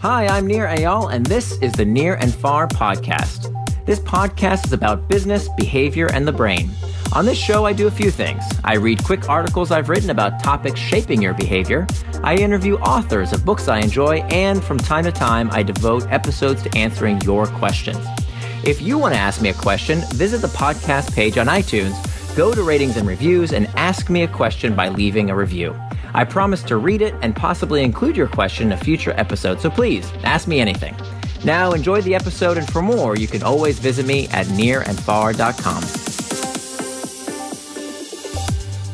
Hi, I'm Nir Eyal, and this is the Near and Far podcast. This podcast is about business, behavior, and the brain. On this show, I do a few things. I read quick articles I've written about topics shaping your behavior. I interview authors of books I enjoy, and from time to time, I devote episodes to answering your questions. If you want to ask me a question, visit the podcast page on iTunes, go to ratings and reviews, and ask me a question by leaving a review. I promise to read it and possibly include your question in a future episode, so please, ask me anything. Now, enjoy the episode, and for more, you can always visit me at nearandfar.com.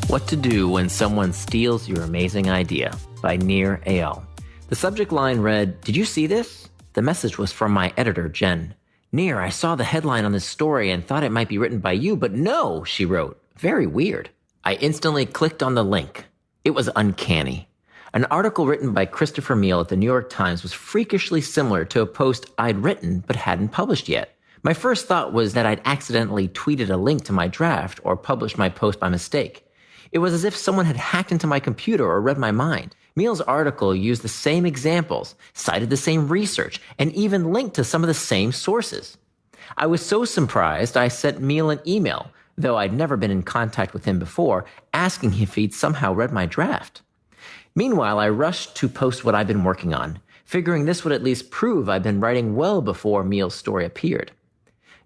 What to Do When Someone Steals Your Amazing Idea by Nir Eyal. The subject line read, "Did you see this?" The message was from my editor, Jen. "Nir, I saw the headline on this story and thought it might be written by you, but no," she wrote. "Very weird." I instantly clicked on the link. It was uncanny. An article written by Christopher Mele at the New York Times was freakishly similar to a post I'd written but hadn't published yet. My first thought was that I'd accidentally tweeted a link to my draft or published my post by mistake. It was as if someone had hacked into my computer or read my mind. Mele's article used the same examples, cited the same research, and even linked to some of the same sources. I was so surprised I sent Mele an email, though I'd never been in contact with him before, asking if he'd somehow read my draft. Meanwhile, I rushed to post what I've been working on, figuring this would at least prove I'd been writing well before Mele's story appeared.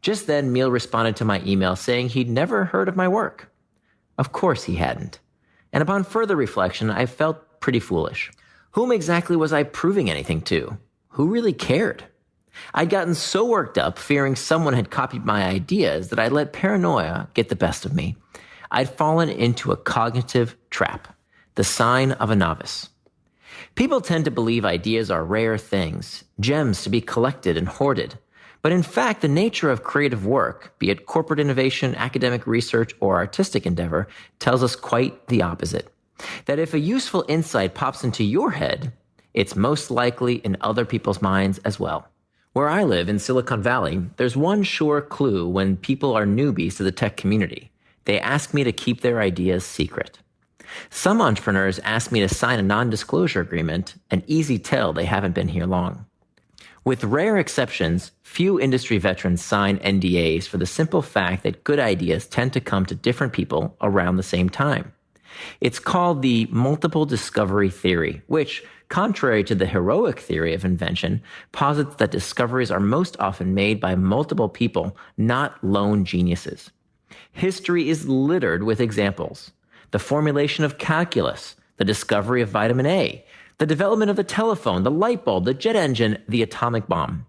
Just then, Mele responded to my email saying he'd never heard of my work. Of course he hadn't. And upon further reflection, I felt pretty foolish. Whom exactly was I proving anything to? Who really cared? I'd gotten so worked up, fearing someone had copied my ideas, that I let paranoia get the best of me. I'd fallen into a cognitive trap. The sign of a novice. People tend to believe ideas are rare things, gems to be collected and hoarded. But in fact, the nature of creative work, be it corporate innovation, academic research, or artistic endeavor, tells us quite the opposite. That if a useful insight pops into your head, it's most likely in other people's minds as well. Where I live in Silicon Valley, there's one sure clue when people are newbies to the tech community. They ask me to keep their ideas secret. Some entrepreneurs ask me to sign a non-disclosure agreement, an easy tell they haven't been here long. With rare exceptions, few industry veterans sign NDAs for the simple fact that good ideas tend to come to different people around the same time. It's called the multiple discovery theory, which, contrary to the heroic theory of invention, posits that discoveries are most often made by multiple people, not lone geniuses. History is littered with examples. The formulation of calculus, the discovery of vitamin A, the development of the telephone, the light bulb, the jet engine, the atomic bomb.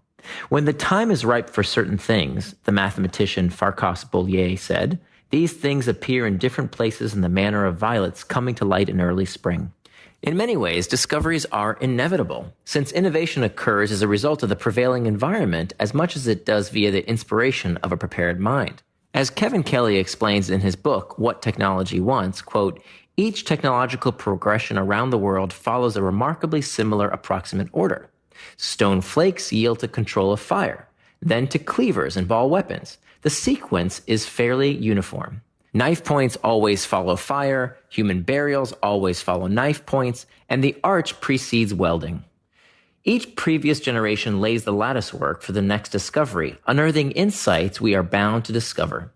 When the time is ripe for certain things, the mathematician Farkas Bolyai said, these things appear in different places in the manner of violets coming to light in early spring. In many ways, discoveries are inevitable, since innovation occurs as a result of the prevailing environment as much as it does via the inspiration of a prepared mind. As Kevin Kelly explains in his book, What Technology Wants, quote, each technological progression around the world follows a remarkably similar approximate order. Stone flakes yield to control of fire, then to cleavers and ball weapons. The sequence is fairly uniform. Knife points always follow fire, human burials always follow knife points, and the arch precedes welding. Each previous generation lays the lattice work for the next discovery, unearthing insights we are bound to discover.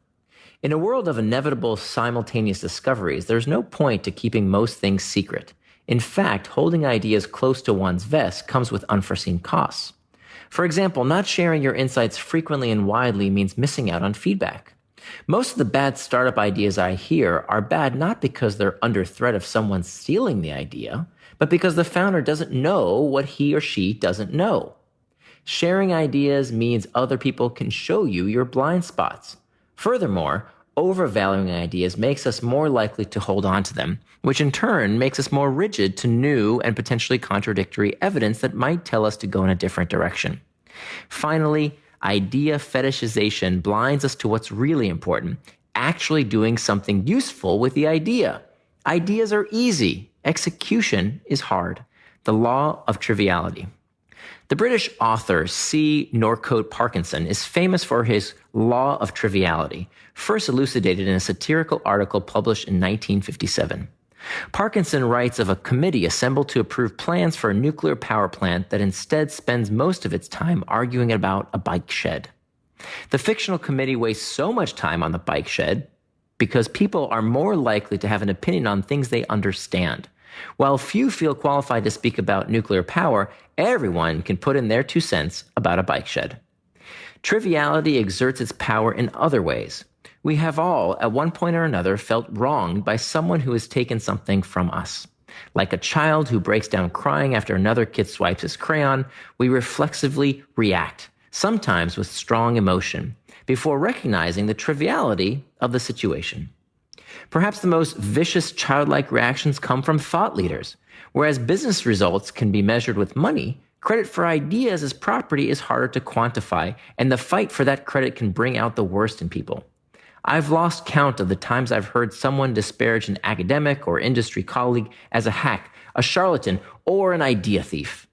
In a world of inevitable simultaneous discoveries, there's no point to keeping most things secret. In fact, holding ideas close to one's vest comes with unforeseen costs. For example, not sharing your insights frequently and widely means missing out on feedback. Most of the bad startup ideas I hear are bad not because they're under threat of someone stealing the idea, but because the founder doesn't know what he or she doesn't know. Sharing ideas means other people can show you your blind spots. Furthermore, overvaluing ideas makes us more likely to hold on to them, which in turn makes us more rigid to new and potentially contradictory evidence that might tell us to go in a different direction. Finally, idea fetishization blinds us to what's really important, actually doing something useful with the idea. Ideas are easy. Execution is hard. The law of triviality. The British author C. Northcote Parkinson is famous for his law of triviality, first elucidated in a satirical article published in 1957. Parkinson writes of a committee assembled to approve plans for a nuclear power plant that instead spends most of its time arguing about a bike shed. The fictional committee wastes so much time on the bike shed because people are more likely to have an opinion on things they understand. While few feel qualified to speak about nuclear power, everyone can put in their 2 cents about a bike shed. Triviality exerts its power in other ways. We have all, at one point or another, felt wronged by someone who has taken something from us. Like a child who breaks down crying after another kid swipes his crayon, we reflexively react, sometimes with strong emotion, before recognizing the triviality of the situation. Perhaps the most vicious childlike reactions come from thought leaders. Whereas business results can be measured with money, credit for ideas as property is harder to quantify, and the fight for that credit can bring out the worst in people. I've lost count of the times I've heard someone disparage an academic or industry colleague as a hack, a charlatan, or an idea thief.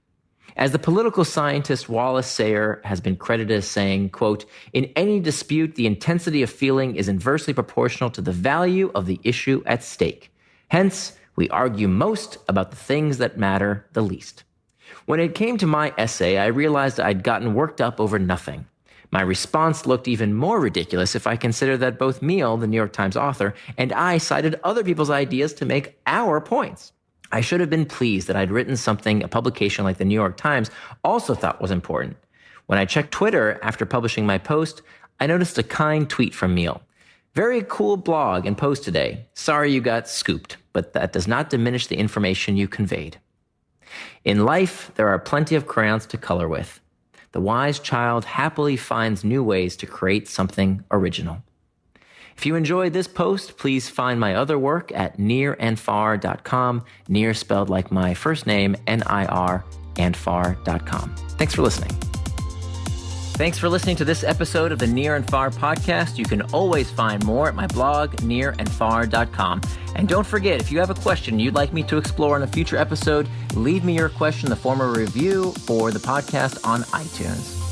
As the political scientist Wallace Sayre has been credited as saying, quote, "In any dispute, the intensity of feeling is inversely proportional to the value of the issue at stake. Hence, we argue most about the things that matter the least." When it came to my essay, I realized I'd gotten worked up over nothing. My response looked even more ridiculous if I consider that both Mele, the New York Times author, and I cited other people's ideas to make our points. I should have been pleased that I'd written something a publication like the New York Times also thought was important. When I checked Twitter after publishing my post, I noticed a kind tweet from Mele. "Very cool blog and post today. Sorry you got scooped, but that does not diminish the information you conveyed." In life, there are plenty of crayons to color with. The wise child happily finds new ways to create something original. If you enjoyed this post, please find my other work at nearandfar.com, near spelled like my first name, N-I-R, and far.com. Thanks for listening. Thanks for listening to this episode of the Near and Far podcast. You can always find more at my blog, nearandfar.com. And don't forget, if you have a question you'd like me to explore in a future episode, leave me your question in the form of a review for the podcast on iTunes.